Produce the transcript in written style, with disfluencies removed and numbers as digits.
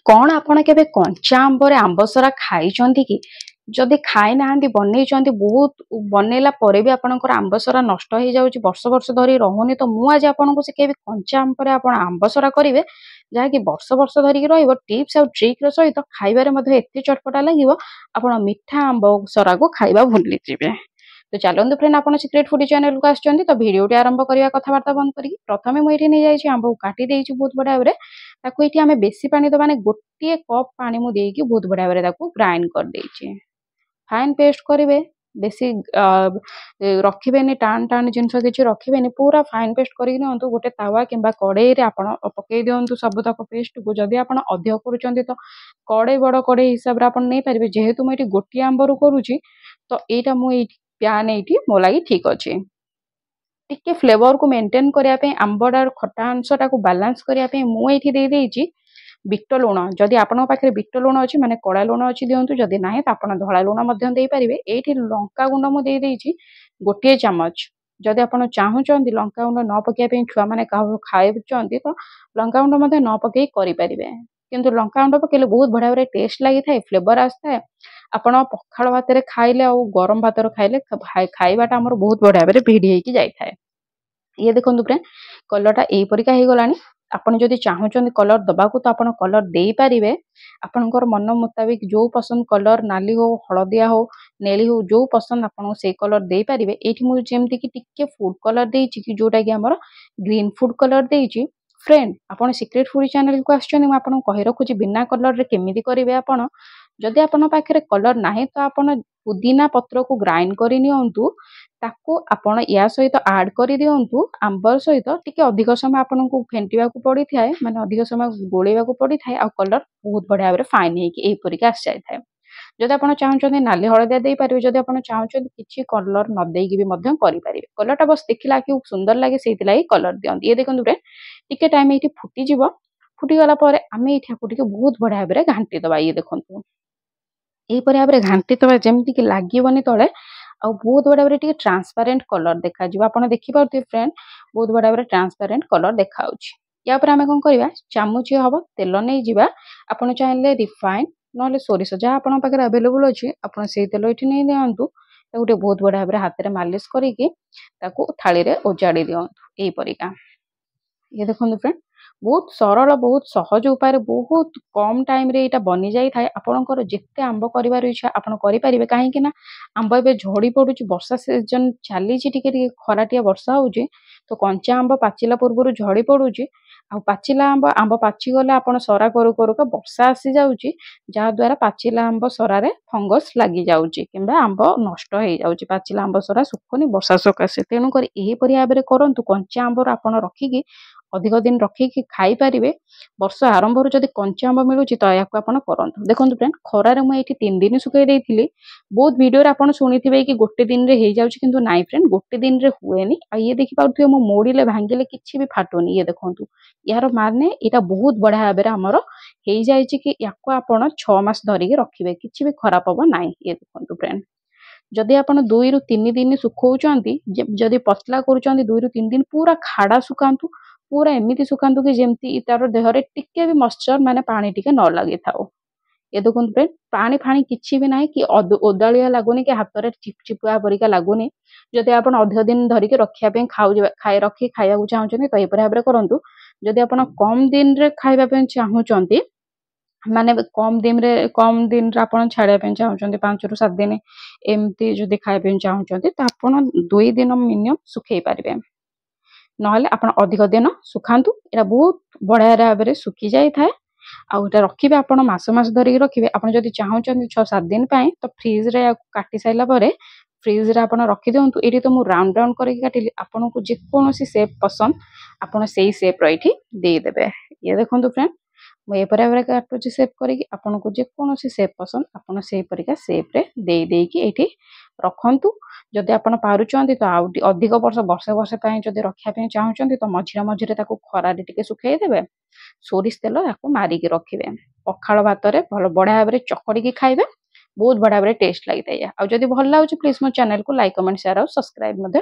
कौन आपण केबे कंचा आंबरे आंबसरा खाइचंती कि जदि खाई नाहांती बनेइचंती बहुत बनेला परे भी आपनकर आंबसरा नष्ट हो जाउची वर्ष वर्ष धरी रहुनी तो मु आज आपनको सिखेबी कंचा आंबरे आपण आंबसरा करिवे जहा कि वर्ष वर्ष धरी रहिबो टिप्स और ट्रिक रो सहित खाइबारे मध्ये एते चटपटा लागिवो आपण मिठा आंबसरा को खाइबा भूली जिवे। तो चलते फ्रेंड आप सिक्रेट फूडी चैनल को आसुचंती तो वीडियोटी आरंभ करवा कथबार्ता बंद करी प्रथमे मुझे नहीं जाइए आंब को काटी देइछि बहुत बढ़िया भाव ताकू ये आम बेसी पानी दबा नहीं गोटे कप पानी मुझे बहुत बढ़िया भाव ग्राइंड कर देइछि फाइन पेस्ट करेंगे बेसी रखिबेनी टाण टाण जिनस किसी रखिबेनी पूरा फाइन पेस्ट कर गोटे तावा कि कड़े पकई दिंतु सबुतक पेस्ट को जदि आप अधिक करुँच तो कड़े बड़ कड़े हिसाब से आप नहीं पारे जेहेतु मुझे गोटे आंबर करुँची तो यहाँ मुझे प्यान ये मो लगी ठीक अच्छे टिके फ्लेवर को मेंटेन करने आंबडार खटा अंशटा को बालांस करने मुझे देदेछि बिट लुण जदि आपन पाखे बिट लुण अच्छी माने कड़ा लुण अच्छी दिंतु जदि ना तो आप धला लुण दे पारे ये लंका गुंड मुझे गोटे चामच जदि आप चाहूँगी लंका गुंड न पकड़ छुआ मैंने खाई तो लंका गुंड न पकई करें किंतु लंका गुंड पकड़े बहुत बढ़िया भाव टेस्ट लगी था फ्लेवर आसता है आपण पखाड़ भात खाइले और गरम भात खाइले खाइबाटा आमर बहुत बढ़िया भाव भिड़ी होगी जाए ये देखो फ्रेंड कलरटा यहीपरिका हो गलानी आपण जदि चाहूँगी कलर दबाकू तो आप कलर दे पारे आपंकर मन मुताबिक जो पसंद कलर नाली हो हलदिया हो नेली हो जो पसंद आपको से कलर दे पारे ये मुझे टिके फूड कलर देछि कि जोटा कि आमर ग्रीन फूड कलर देछि फ्रेंड आपन सिक्रेट फूड चैनल को आछन मैं आपन कहि रखुची बिना कलर रे केमिति करिवे आपन जदि आपन पाखे कलर नाही तो आपन पुदीना पत्र को ग्राइंड करि नियंतु ताको आपण या सहित ऐड कर दिंतु आंबर सहित टिके अधिक समय आपन को फेंटिबा को पड़ी थाए माने अधिक समय गोलेबा को पड़ी थाए आ कलर बहुत बढ़िया भाव फाइन हेकी एही परिका आस जाय थाए जदि आप चाहूँगी नाली हलदिया दे पारे जदि आप चाहूँगी किसी कलर न देकी भी मध्यम करि पारिबे कलरटा बस देखला कि सुंदर लगे सेति लागि कलर दियंती ये देखंतु फ्रेंड टिके टाइम एठी फुटी जिवो फुटी गला परे आमे एठी आपको टिके बहुत बढ़िया भाव घांटी दबा ये देखंतु एही परि भाव घांटी दबा जेमति कि लागिबनी तळे आ बहुत बढ़िया भाव टिके ट्रांसपेरेंट कलर देखा जिवो आपण देखि पाउथे फ्रेंड बहुत बढ़िया भाव ट्रांसपेरेंट कलर देखा होछि या पर आमे कोन करबा चामुची हबो तेल नै जिबा आपण चाहिले रिफाइन नले सोरिष जहाँ आपन पाखे अवेलेबल अच्छी आपड़ से तेल ये नहीं दिंतु गोटे बहुत बढ़िया भाव हाथ में मालिश करके थाली रे ओजाड़ी दिंतु यही परिका ये देखो फ्रेंड बहुत सरल बहुत सहज उपाय बहुत कम टाइम रे यहाँ बनी जाए आपंकर जिते आंब कर इच्छा आपड़ करेंगे कहीं आंब ए झड़ी पड़ू वर्षा सीजन चली खराटिया वर्षा हो तो कंचा आंब पाचिला पूर्व झड़ी पड़ू आ पाचिला आंब आंब पाची गले आप सरा करू करूका वर्षा आसी जाऊँगी जहाद्वारा पाचिला आंब सरारे फंगस लगी जाऊँगी कि आंब नष्ट हो जाऊँगी पाचिला आंब सरा सुखुनी वर्षा सकाशे तेणुक यहीपरि भाव में करूँ कंचा आंबर आप रखिकी अधिक दिन रखिकी खाई पारिबे वर्ष आरंभ जदि कंचा आंब मिलूँ तो या करूँ देखो फ्रेंड खरारे मुझे 3 दिन सुखई देती बहुत वीडियो आपड़ शुणी कि गोटे दिन रे हो जाऊँगी किंतु नाई फ्रेंड गोटे दिन रे हुएनी आ ये देखि पाउथिबे मो मोड़िले भांगिले किछि भी फाटोनी ये देखंतु यार माने यहाँ बहुत बढ़िया भाव आमर हो जाए कि या 6 मास धरिकी रखिए किसी भी खराब हम ना ये देखो फ्रेंड जदि आप 2 ରୁ 3 दिन सुखौचंती जदि पतला करूचंती 2 ରୁ 3 दिन पूरा खाड़ा सुखांतु पूरा एमती सुखांतु कि जमती तार देहरे टिके भी मॉइस्चर माने पानी टिके न लगी थाओ ये देखो फ्रेंड पानी फाणी किछि भी ना कि ओदालिया लगुनि कि हाथ में चिपचिपुआ परिका लगुनि जदि आप अधिक दिन धरिकी रखापी रखी खाइबा चाहूँगी तो यह भाव में करूँ जदि आप कम दिन रे खाइबा चाहूँगी माने कम दिन आप छाड़िया चाहूँगी 5 ରୁ 7 दिन एमती जदि खाइबा चाहूँगी तो आप 2 दिन मिनिमम सुखई पारे ना आप अधिक दिन सुखातु यहाँ बहुत बढ़िया भाव में सुखी जाए आउटा रखिए आप मास धरिकी रखिए आप जब चाहूँगी 6-7 दिन तो फ्रिज रे काटी सारा फ्रिज रे आप रखी दिंतु ये तो मुझे राउंड राउंड करके काटिली आपन को जेकोसी सेप पसंद आपन से सेप रही देदेवे ये देखो फ्रेंड मुझे भाव काटुची सेप करके आपन को जेकोसी सेप पसंद आपन से परिका सेप रे दे देकी एठी रखंतु जदि आप पारुचंती तो अधिक वर्ष जदि रखापी चाहूँगी तो मझिरे मझिरे खरा टिके सुखई देवे सोरिष तेल आपको मारिकी रखिए पखाड़ भात में भल बढ़िया भाव में चकड़ी खाइबे बहुत बढ़िया भाव टेस्ट लगी था जब भल लगे प्लीज मो चैनल को लाइक कमेंट शेयर और सब्सक्राइब